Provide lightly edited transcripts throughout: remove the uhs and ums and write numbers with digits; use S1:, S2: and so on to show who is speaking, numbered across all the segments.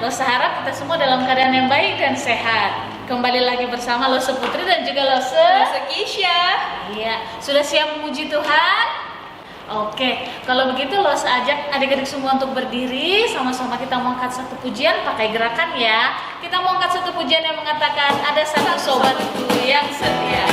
S1: Losa harap kita semua dalam keadaan yang baik dan sehat. Kembali lagi bersama Losa Putri dan juga Losa
S2: Kisha.
S1: Iya, sudah siap memuji Tuhan? Oke, kalau begitu Losa ajak adik-adik semua untuk berdiri. Sama-sama kita mau angkat satu pujian pakai gerakan ya. Kita mau angkat satu pujian yang mengatakan ada satu sobatku yang setia.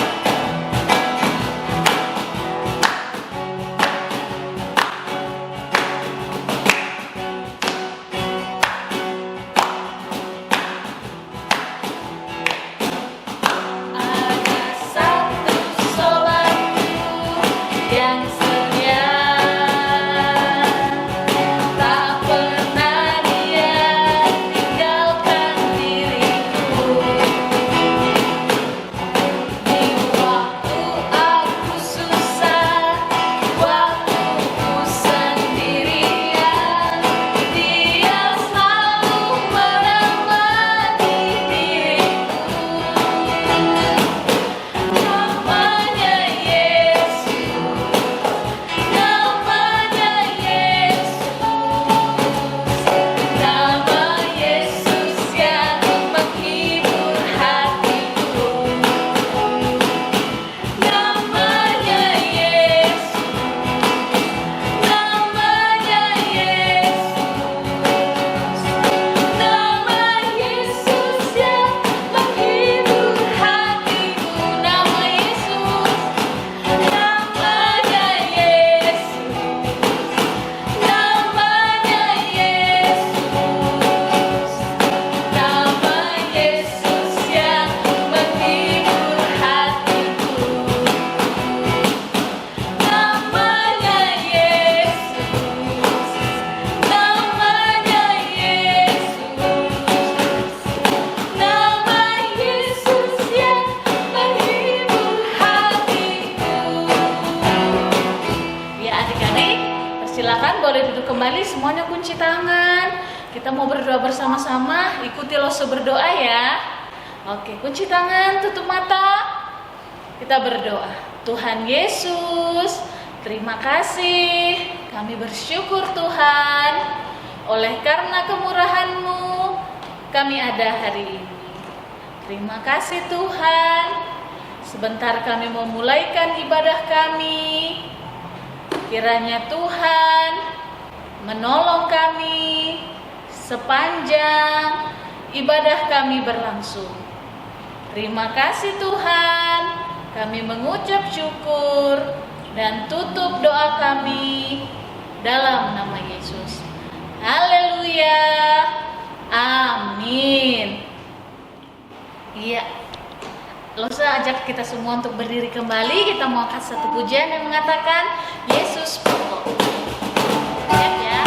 S1: Silakan boleh duduk kembali, semuanya kunci tangan. Kita mau berdoa bersama-sama, ikuti Losa berdoa ya. Oke, kunci tangan, tutup mata. Kita berdoa. Tuhan Yesus, terima kasih. Kami bersyukur Tuhan, oleh karena kemurahan-Mu kami ada hari ini. Terima kasih Tuhan. Sebentar kami memulaikan ibadah kami. Kiranya Tuhan menolong kami sepanjang ibadah kami berlangsung. Terima kasih Tuhan, kami mengucap syukur dan tutup doa kami dalam nama Yesus. Haleluya, amin. Iya, Losa ajak kita semua untuk berdiri kembali. Kita mau angkat satu pujian yang mengatakan Yesus pokok. Siap ya?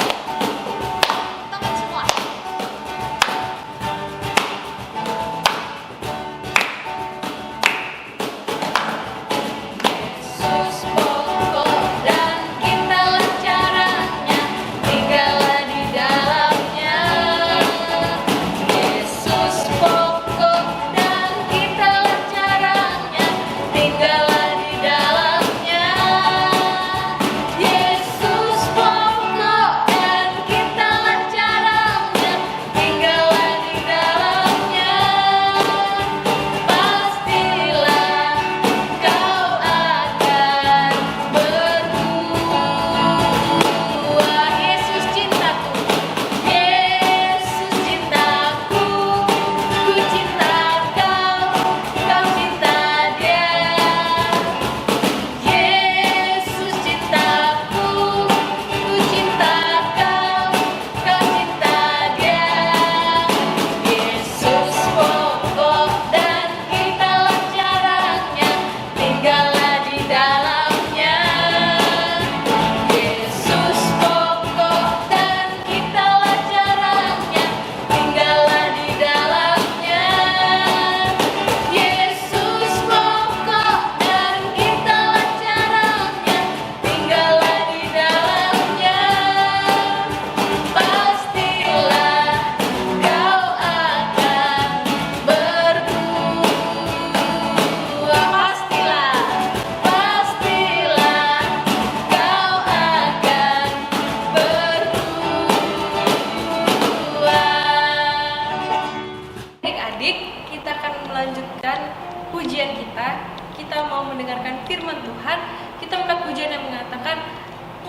S1: Tangan semua. Yesus pokok dan kitalah caranya, tinggallah di dalamnya. Yesus pokok dan kitalah caranya, tinggallah di dalamnya. Yesus pokok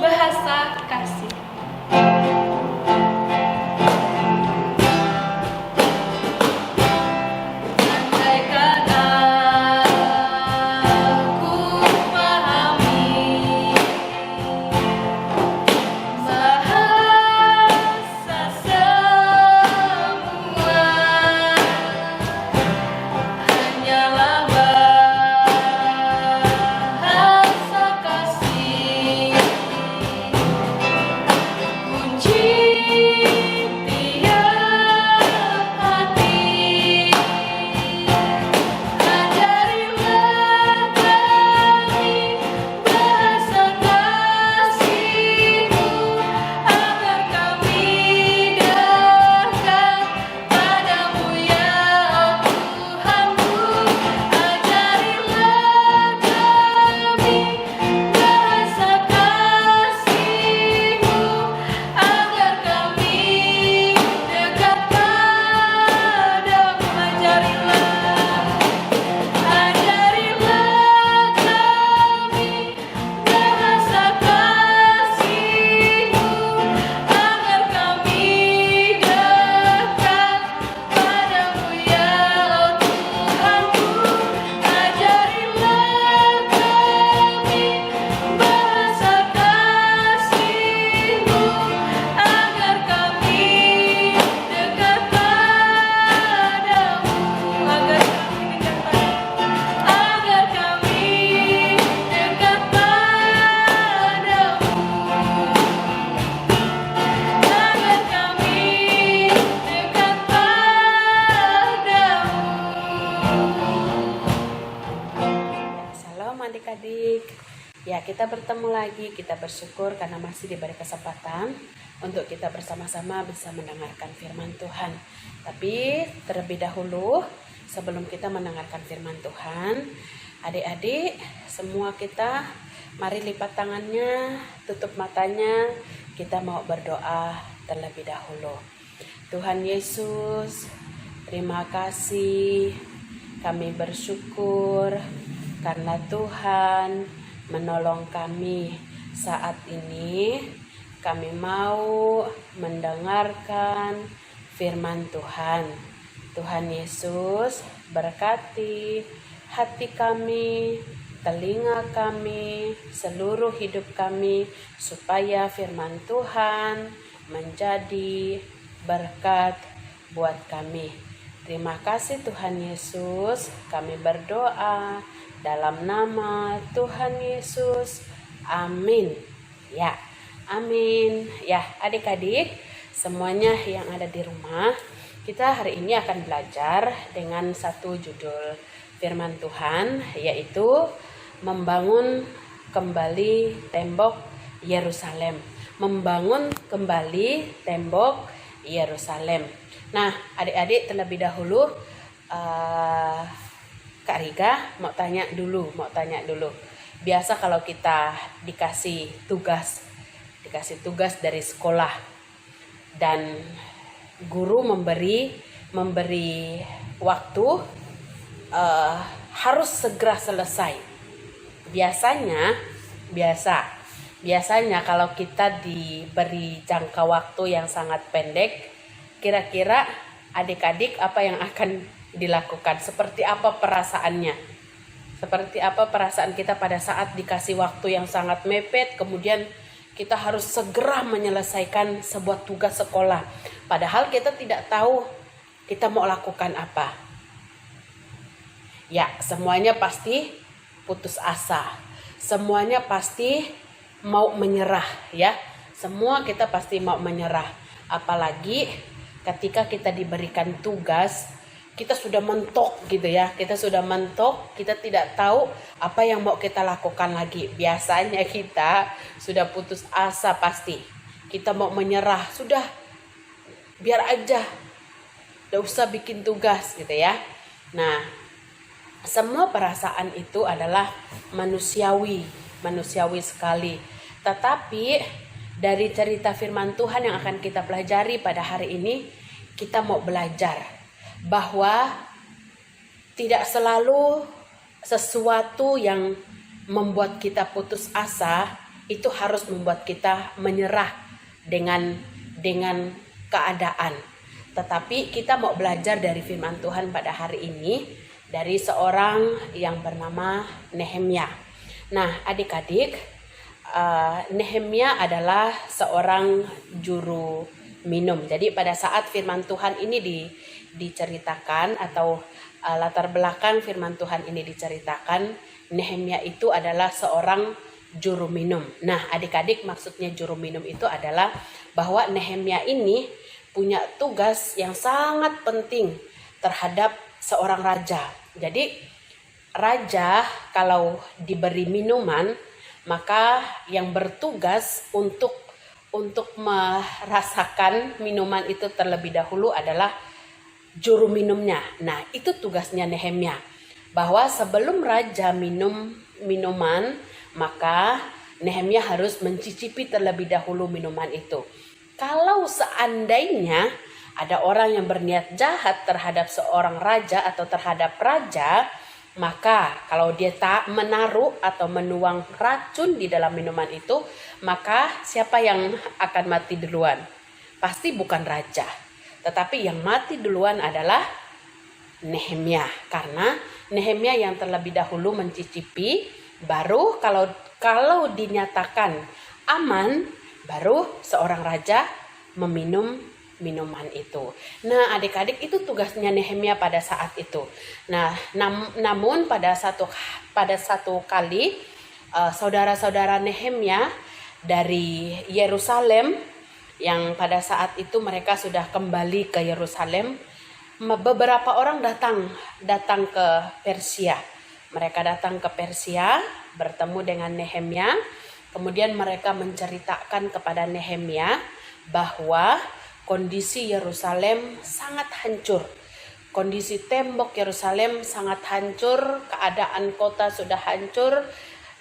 S2: Bahasa Kasih. Andaikan aku pahami bahasa semua, hanyalah bahasa kasih. Kunci tiap hati, ajarilah kami bahasa kasih-Mu, agar kami dekat padamu ya Tuhanku. Ajarilah kami bahasa kasih-Mu, agar kami dekat padamu. Ajarilah kami bahasa kasih-Mu, agar kami dekat padamu ya Tuhanku. Ajarilah kami bahasa kasih-Mu, agar kami dekat padamu. Agar kami dekat padamu. Agar kami dekat padamu.
S3: Salam adik-adik. Ya, kita bertemu lagi. Kita bersyukur karena masih diberi kesempatan untuk kita bersama-sama bisa mendengarkan firman Tuhan. Tapi terlebih dahulu, sebelum kita mendengarkan firman Tuhan, adik-adik semua kita mari lipat tangannya, tutup matanya. Kita mau berdoa terlebih dahulu. Tuhan Yesus, terima kasih. Kami bersyukur karena Tuhan menolong kami saat ini. Kami mau mendengarkan firman Tuhan. Tuhan Yesus, berkati hati kami, telinga kami, seluruh hidup kami, supaya firman Tuhan menjadi berkat buat kami. Terima kasih Tuhan Yesus, kami berdoa dalam nama Tuhan Yesus. Amin. Ya, amin. Ya, adik-adik semuanya yang ada di rumah, kita hari ini akan belajar dengan satu judul firman Tuhan, yaitu membangun kembali tembok Yerusalem. Membangun kembali tembok Yerusalem. Nah, adik-adik terlebih dahulu Kak Riga mau tanya dulu. Biasa kalau kita dikasih tugas dari sekolah dan guru memberi waktu, harus segera selesai. Biasanya kalau kita diberi jangka waktu yang sangat pendek, kira-kira adik-adik apa yang akan dilakukan? Seperti apa perasaannya? Seperti apa perasaan kita pada saat dikasih waktu yang sangat mepet, kemudian kita harus segera menyelesaikan sebuah tugas sekolah. Padahal kita tidak tahu kita mau lakukan apa. Ya, semuanya pasti putus asa. Semuanya pasti mau menyerah, ya. Semua kita pasti mau menyerah. Apalagi ketika kita diberikan tugas, kita sudah mentok gitu ya. Kita tidak tahu apa yang mau kita lakukan lagi. Biasanya kita sudah putus asa pasti. Kita mau menyerah, sudah biar aja. Tidak usah bikin tugas gitu ya. Nah, semua perasaan itu adalah manusiawi sekali. Tetapi dari cerita firman Tuhan yang akan kita pelajari pada hari ini, kita mau belajar bahwa tidak selalu sesuatu yang membuat kita putus asa itu harus membuat kita menyerah dengan keadaan. Tetapi kita mau belajar dari firman Tuhan pada hari ini dari seorang yang bernama Nehemia. Nah, adik-adik, Nehemia adalah seorang juru minum. Jadi pada saat firman Tuhan ini diceritakan atau latar belakang firman Tuhan ini diceritakan, Nehemia itu adalah seorang juru minum. Nah, adik-adik, maksudnya juru minum itu adalah bahwa Nehemia ini punya tugas yang sangat penting terhadap seorang raja. Jadi raja kalau diberi minuman, maka yang bertugas untuk merasakan minuman itu terlebih dahulu adalah juru minumnya. Nah, itu tugasnya Nehemia. Bahwa sebelum raja minum minuman, maka Nehemia harus mencicipi terlebih dahulu minuman itu. Kalau seandainya ada orang yang berniat jahat terhadap seorang raja atau terhadap raja, maka kalau dia tak menaruh atau menuang racun di dalam minuman itu, maka siapa yang akan mati duluan? Pasti bukan raja, tetapi yang mati duluan adalah Nehemia, karena Nehemia yang terlebih dahulu mencicipi, baru kalau dinyatakan aman, baru seorang raja meminum minuman itu. Nah, adik-adik, itu tugasnya Nehemia pada saat itu. Nah, namun pada satu kali saudara-saudara Nehemia dari Yerusalem, yang pada saat itu mereka sudah kembali ke Yerusalem, beberapa orang datang ke Persia. Mereka datang ke Persia, bertemu dengan Nehemia. Kemudian mereka menceritakan kepada Nehemia bahwa kondisi Yerusalem sangat hancur. Kondisi tembok Yerusalem sangat hancur, keadaan kota sudah hancur.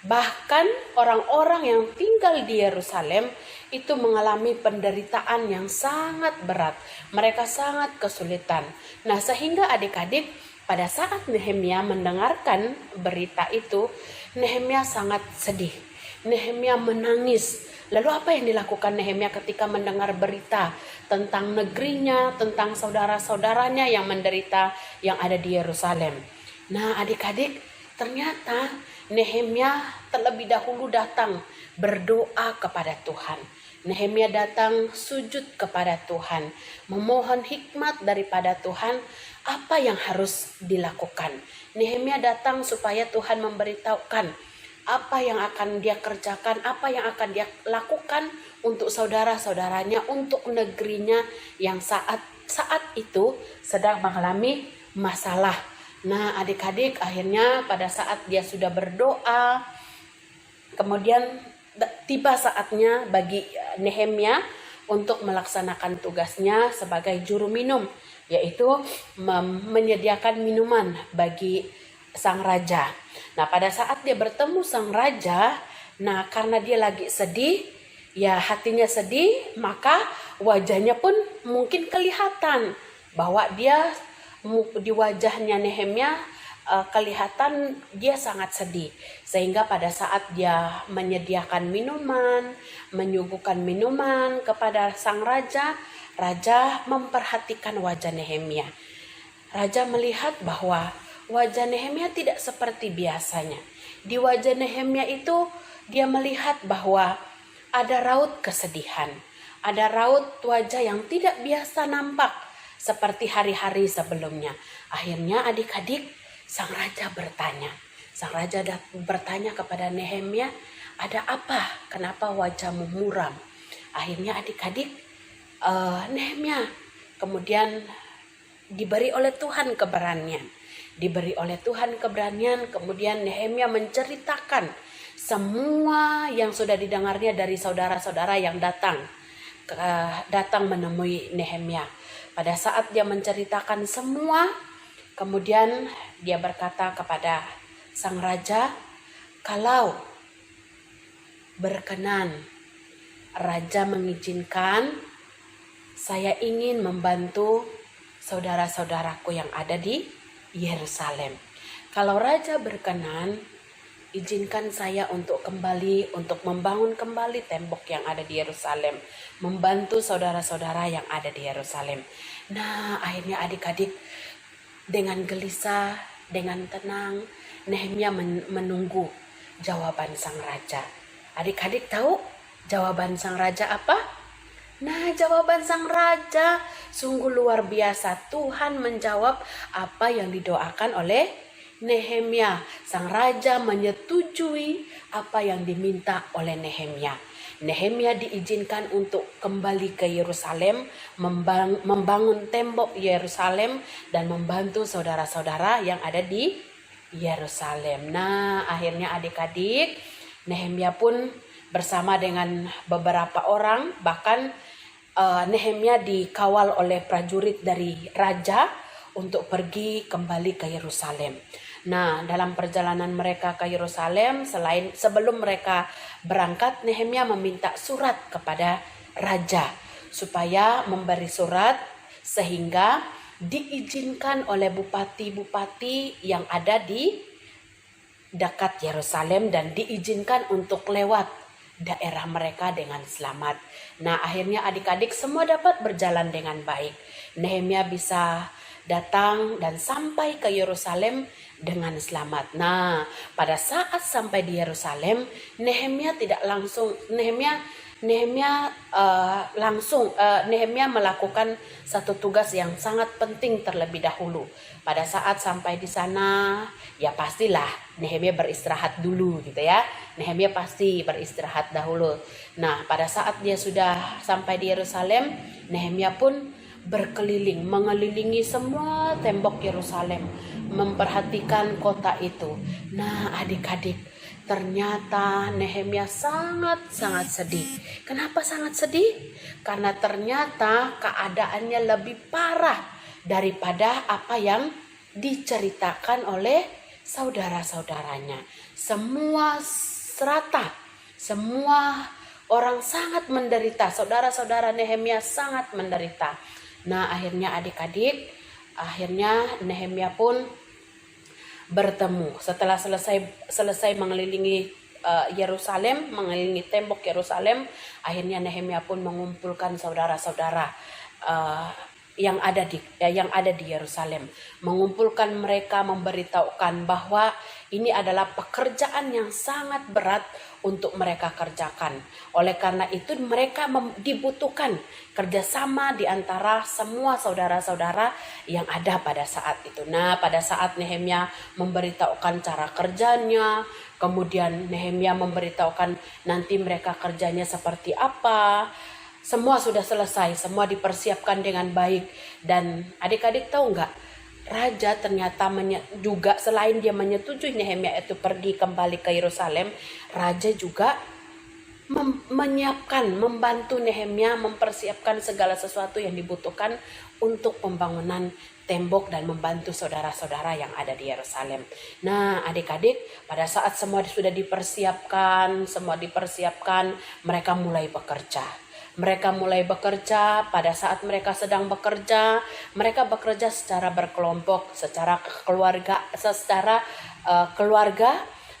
S3: Bahkan orang-orang yang tinggal di Yerusalem itu mengalami penderitaan yang sangat berat. Mereka sangat kesulitan. Nah, sehingga adik-adik, pada saat Nehemia mendengarkan berita itu, Nehemia sangat sedih. Nehemia menangis. Lalu apa yang dilakukan Nehemia ketika mendengar berita tentang negerinya, tentang saudara-saudaranya yang menderita yang ada di Yerusalem? Nah, adik-adik, ternyata Nehemia terlebih dahulu datang berdoa kepada Tuhan. Nehemia datang sujud kepada Tuhan, memohon hikmat daripada Tuhan apa yang harus dilakukan. Nehemia datang supaya Tuhan memberitahukan apa yang akan dia kerjakan, apa yang akan dia lakukan untuk saudara-saudaranya, untuk negerinya yang saat itu sedang mengalami masalah. Nah, adik-adik, akhirnya pada saat dia sudah berdoa, kemudian tiba saatnya bagi Nehemia untuk melaksanakan tugasnya sebagai juru minum, yaitu menyediakan minuman bagi sang raja. Nah, pada saat dia bertemu sang raja, nah karena dia lagi sedih, ya hatinya sedih, maka wajahnya pun mungkin kelihatan bahwa dia di wajahnya Nehemia kelihatan dia sangat sedih. Sehingga pada saat dia menyediakan minuman, menyuguhkan minuman kepada sang raja, raja memperhatikan wajah Nehemia. Raja melihat bahwa wajah Nehemia tidak seperti biasanya. Di wajah Nehemia itu dia melihat bahwa ada raut kesedihan. Ada raut wajah yang tidak biasa nampak seperti hari-hari sebelumnya. Akhirnya adik-adik, sang raja bertanya. Sang raja bertanya kepada Nehemia, ada apa? Kenapa wajahmu muram? Akhirnya adik-adik, Nehemia kemudian diberi oleh Tuhan keberanian. Kemudian Nehemia menceritakan semua yang sudah didengarnya dari saudara-saudara yang datang menemui Nehemia. Pada saat dia menceritakan semua, kemudian dia berkata kepada sang raja, kalau berkenan raja mengizinkan, saya ingin membantu saudara-saudaraku yang ada di Yerusalem. Kalau raja berkenan, izinkan saya untuk kembali, untuk membangun kembali tembok yang ada di Yerusalem, membantu saudara-saudara yang ada di Yerusalem. Nah, akhirnya adik-adik dengan gelisah, dengan tenang, Nehemia menunggu jawaban sang raja. Adik-adik tahu jawaban sang raja apa? Nah, jawaban sang raja sungguh luar biasa. Tuhan menjawab apa yang didoakan oleh Nehemia. Sang raja menyetujui apa yang diminta oleh Nehemia. Nehemia diizinkan untuk kembali ke Yerusalem, membangun tembok Yerusalem dan membantu saudara-saudara yang ada di Yerusalem. Nah, akhirnya adik-adik, Nehemia pun bersama dengan beberapa orang, bahkan Nehemia dikawal oleh prajurit dari raja untuk pergi kembali ke Yerusalem. Nah, dalam perjalanan mereka ke Yerusalem, sebelum mereka berangkat, Nehemia meminta surat kepada raja supaya memberi surat sehingga diizinkan oleh bupati-bupati yang ada di dekat Yerusalem dan diizinkan untuk lewat daerah mereka dengan selamat. Nah, akhirnya adik-adik semua dapat berjalan dengan baik. Nehemia bisa datang dan sampai ke Yerusalem dengan selamat. Nah, pada saat sampai di Yerusalem, Nehemia melakukan satu tugas yang sangat penting terlebih dahulu. Pada saat sampai di sana, ya pastilah Nehemia beristirahat dulu gitu ya. Nehemia pasti beristirahat dahulu. Nah, pada saat dia sudah sampai di Yerusalem, Nehemia pun berkeliling, mengelilingi semua tembok Yerusalem, memperhatikan kota itu. Nah, adik-adik, ternyata Nehemia sangat-sangat sedih. Kenapa sangat sedih? Karena ternyata keadaannya lebih parah daripada apa yang diceritakan oleh saudara-saudaranya. Semua serata, semua orang sangat menderita. Saudara-saudara Nehemia sangat menderita. Nah, akhirnya adik-adik, Nehemia pun bertemu setelah selesai mengelilingi Yerusalem, mengelilingi tembok Yerusalem. Akhirnya Nehemia pun mengumpulkan saudara-saudara yang ada di Yerusalem, mengumpulkan mereka, memberitahukan bahwa ini adalah pekerjaan yang sangat berat untuk mereka kerjakan. Oleh karena itu mereka dibutuhkan kerjasama di antara semua saudara-saudara yang ada pada saat itu. Nah, pada saat Nehemia memberitahukan cara kerjanya, kemudian Nehemia memberitahukan nanti mereka kerjanya seperti apa, semua sudah selesai, semua dipersiapkan dengan baik. Dan adik-adik tahu nggak? Raja ternyata juga selain dia menyetujui Nehemia itu pergi kembali ke Yerusalem, raja juga membantu Nehemia mempersiapkan segala sesuatu yang dibutuhkan untuk pembangunan tembok dan membantu saudara-saudara yang ada di Yerusalem. Nah, adik-adik, pada saat semua sudah dipersiapkan, mereka mulai bekerja. Pada saat mereka sedang bekerja, mereka bekerja secara berkelompok, secara keluarga.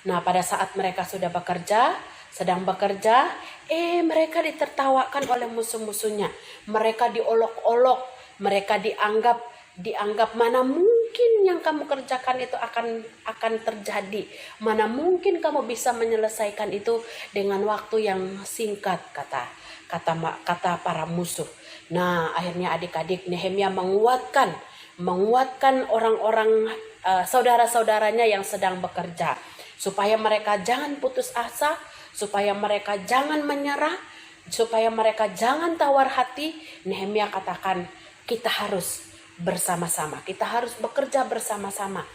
S3: Nah, pada saat mereka sedang bekerja, mereka ditertawakan oleh musuh-musuhnya. Mereka diolok-olok, mereka dianggap mana mungkin yang kamu kerjakan itu akan terjadi. Mana mungkin kamu bisa menyelesaikan itu dengan waktu yang singkat, kata para musuh. Nah, akhirnya adik-adik, Nehemia menguatkan orang-orang saudara-saudaranya yang sedang bekerja supaya mereka jangan putus asa, supaya mereka jangan menyerah, supaya mereka jangan tawar hati. Nehemia katakan, kita harus bersama-sama, kita harus bekerja bersama-sama.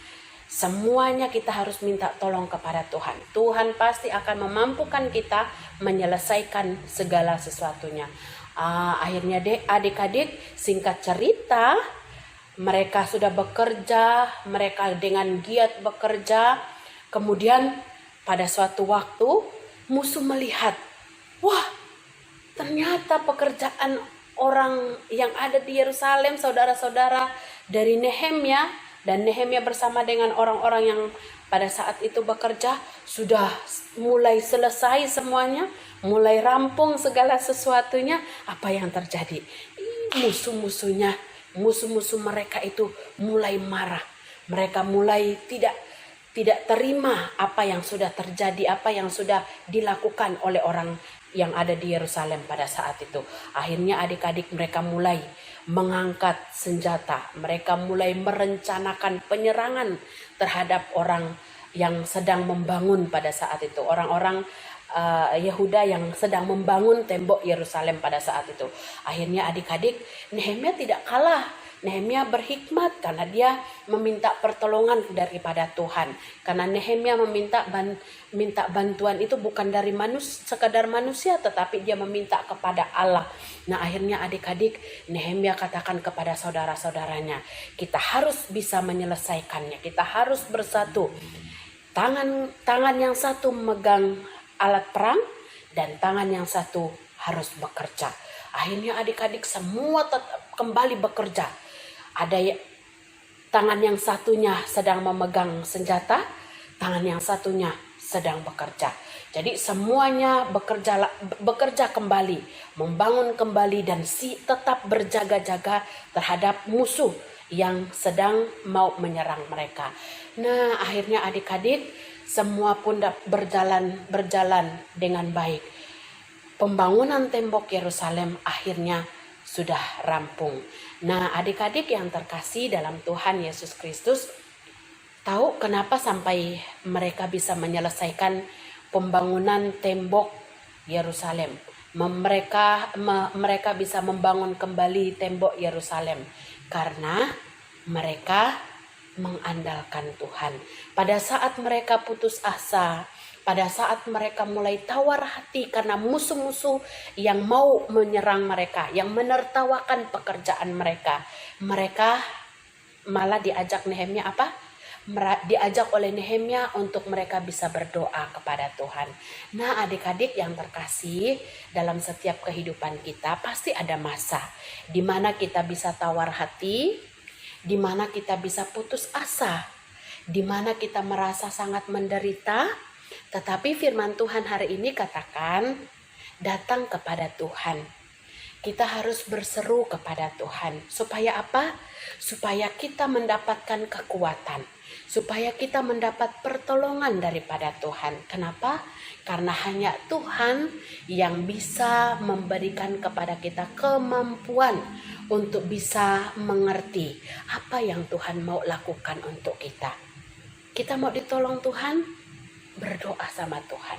S3: Semuanya kita harus minta tolong kepada Tuhan. Tuhan pasti akan memampukan kita menyelesaikan segala sesuatunya. Akhirnya adik-adik, singkat cerita, mereka sudah bekerja, mereka dengan giat bekerja. Kemudian pada suatu waktu musuh melihat, wah, ternyata pekerjaan orang yang ada di Yerusalem, saudara-saudara dari Nehemia, dan Nehemia bersama dengan orang-orang yang pada saat itu bekerja, sudah mulai selesai semuanya, mulai rampung segala sesuatunya, apa yang terjadi? Musuh-musuh mereka itu mulai marah. Mereka mulai tidak terima apa yang sudah terjadi, apa yang sudah dilakukan oleh orang yang ada di Yerusalem pada saat itu. Akhirnya adik-adik mereka mulai mengangkat senjata. Mereka mulai merencanakan penyerangan terhadap orang yang sedang membangun pada saat itu. Orang-orang Yehuda yang sedang membangun tembok Yerusalem pada saat itu. Akhirnya adik-adik, Nehemia tidak kalah. Nehemia berhikmat karena dia meminta pertolongan daripada Tuhan. Karena Nehemia minta bantuan itu bukan dari sekadar manusia, tetapi dia meminta kepada Allah. Nah, akhirnya adik-adik, Nehemia katakan kepada saudara-saudaranya, kita harus bisa menyelesaikannya. Kita harus bersatu. Tangan yang satu memegang alat perang dan tangan yang satu harus bekerja. Akhirnya adik-adik semua kembali bekerja. Ada tangan yang satunya sedang memegang senjata, tangan yang satunya sedang bekerja. Jadi semuanya bekerja kembali, membangun kembali dan tetap berjaga-jaga terhadap musuh yang sedang mau menyerang mereka. Nah, akhirnya adik-adik semua pun berjalan dengan baik. Pembangunan tembok Yerusalem akhirnya sudah rampung. Nah, adik-adik yang terkasih dalam Tuhan Yesus Kristus, tahu kenapa sampai mereka bisa menyelesaikan pembangunan tembok Yerusalem? Mereka bisa membangun kembali tembok Yerusalem karena mereka mengandalkan Tuhan. Pada saat mereka putus asa, pada saat mereka mulai tawar hati karena musuh-musuh yang mau menyerang mereka, yang menertawakan pekerjaan mereka, mereka malah diajak Nehemia apa? Diajak oleh Nehemia untuk mereka bisa berdoa kepada Tuhan. Nah, adik-adik yang terkasih, dalam setiap kehidupan kita pasti ada masa di mana kita bisa tawar hati, di mana kita bisa putus asa, di mana kita merasa sangat menderita. Tetapi firman Tuhan hari ini katakan, datang kepada Tuhan. Kita harus berseru kepada Tuhan. Supaya apa? Supaya kita mendapatkan kekuatan. Supaya kita mendapat pertolongan daripada Tuhan. Kenapa? Karena hanya Tuhan yang bisa memberikan kepada kita kemampuan untuk bisa mengerti apa yang Tuhan mau lakukan untuk kita. Kita mau ditolong Tuhan? Berdoa sama Tuhan.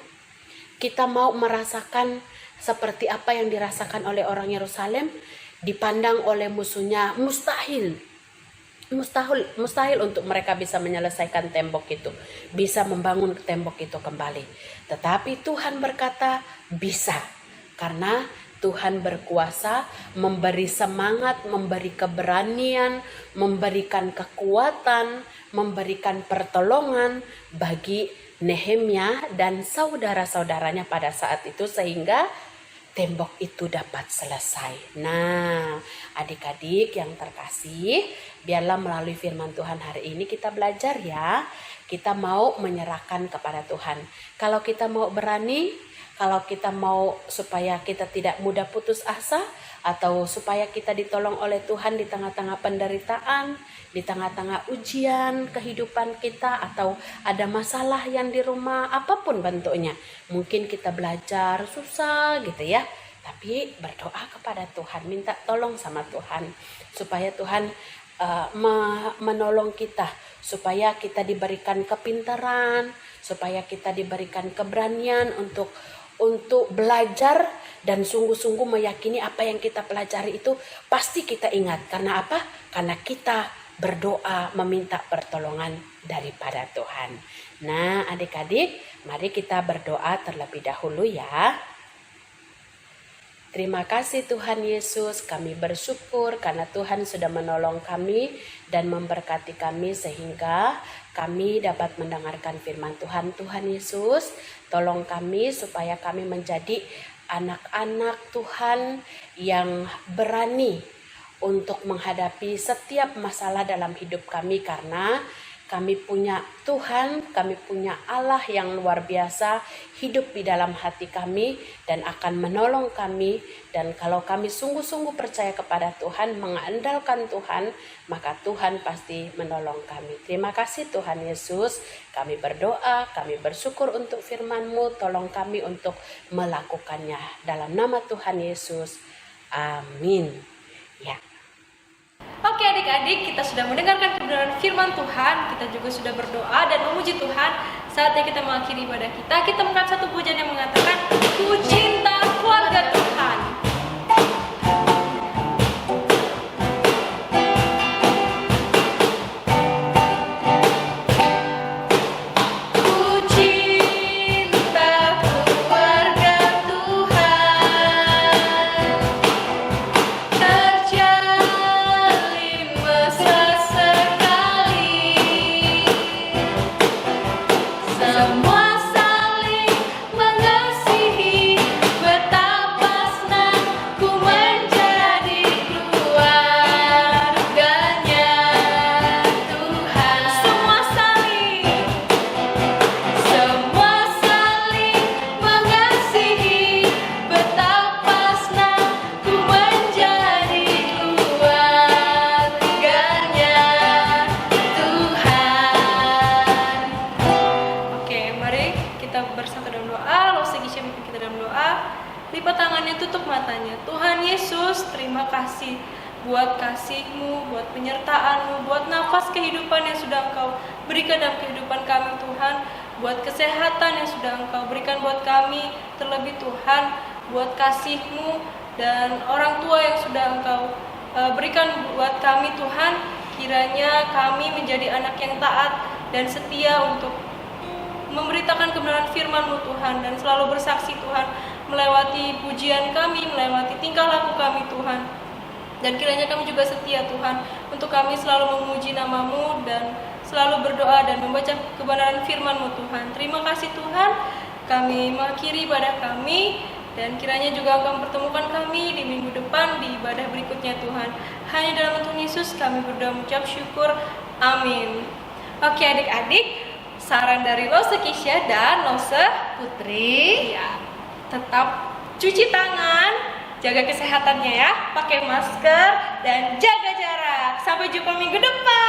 S3: Kita mau merasakan seperti apa yang dirasakan oleh orang Yerusalem, dipandang oleh musuhnya mustahil untuk mereka bisa menyelesaikan tembok itu, bisa membangun tembok itu kembali. Tetapi Tuhan berkata bisa, karena Tuhan berkuasa memberi semangat, memberi keberanian, memberikan kekuatan, memberikan pertolongan bagi Nehemia dan saudara-saudaranya pada saat itu sehingga tembok itu dapat selesai. Nah, adik-adik yang terkasih, biarlah melalui firman Tuhan hari ini kita belajar ya. Kita mau menyerahkan kepada Tuhan. Kalau kita mau berani, kalau kita mau supaya kita tidak mudah putus asa, atau supaya kita ditolong oleh Tuhan di tengah-tengah penderitaan, di tengah-tengah ujian kehidupan kita, atau ada masalah yang di rumah, apapun bentuknya. Mungkin kita belajar susah gitu ya, tapi berdoa kepada Tuhan, minta tolong sama Tuhan, supaya Tuhan menolong kita, supaya kita diberikan kepintaran, supaya kita diberikan keberanian untuk belajar dan sungguh-sungguh meyakini apa yang kita pelajari itu pasti kita ingat. Karena apa? Karena kita berdoa meminta pertolongan daripada Tuhan. Nah, adik-adik, mari kita berdoa terlebih dahulu ya. Terima kasih Tuhan Yesus, kami bersyukur karena Tuhan sudah menolong kami dan memberkati kami sehingga kami dapat mendengarkan firman Tuhan. Tuhan Yesus, tolong kami supaya kami menjadi anak-anak Tuhan yang berani untuk menghadapi setiap masalah dalam hidup kami, karena Kami punya Tuhan, kami punya Allah yang luar biasa hidup di dalam hati kami dan akan menolong kami. Dan kalau kami sungguh-sungguh percaya kepada Tuhan, mengandalkan Tuhan, maka Tuhan pasti menolong kami. Terima kasih Tuhan Yesus. Kami berdoa, kami bersyukur untuk firman-Mu. Tolong kami untuk melakukannya. Dalam nama Tuhan Yesus. Amin. Ya.
S2: Oke adik-adik, kita sudah mendengarkan kebenaran firman Tuhan, kita juga sudah berdoa dan memuji Tuhan. Saatnya kita mengakhiri ibadah kita. Kita mengangkat satu pujian yang mengatakan, Ku cinta keluarga Tuhan. Ku cinta keluarga Tuhan, terjalin mesra sekali, semua saling mengasihi, betapa senang ku menjadi keluarganya Tuhan. Semua saling mengasihi, betapa senang ku menjadi keluarganya Tuhan. Oke, mari kita bersatu dalam doa. Lalu Gisha memimpin kita dalam doa. Lipat tangannya, tutup matanya. Tuhan Yesus, terima kasih buat kasih-Mu, buat penyertaan-Mu, buat nafas kehidupan yang sudah Engkau berikan dalam kehidupan kami Tuhan, buat kesehatan yang sudah Engkau berikan buat kami, terlebih Tuhan, buat kasih-Mu dan orang tua yang sudah Engkau berikan buat kami Tuhan. Kiranya kami menjadi anak yang taat dan setia untuk memberitakan kebenaran firman-Mu Tuhan, dan selalu bersaksi Tuhan, melewati pujian kami, melewati tingkah laku kami Tuhan. Dan kiranya kami juga setia Tuhan, untuk kami selalu memuji nama-Mu dan selalu berdoa dan membaca kebenaran firman-Mu Tuhan. Terima kasih Tuhan, kami mengakhiri ibadah kami, dan kiranya juga Engkau mempertemukan kami di minggu depan di ibadah berikutnya Tuhan. Hanya dalam Tuhan Yesus kami berdoa mengucap syukur. Amin. Oke adik-adik, saran dari Lose Gisha dan Lose
S1: Putri.
S2: ya, tetap cuci tangan, jaga kesehatannya ya, pakai masker dan jaga jarak. Sampai jumpa minggu depan.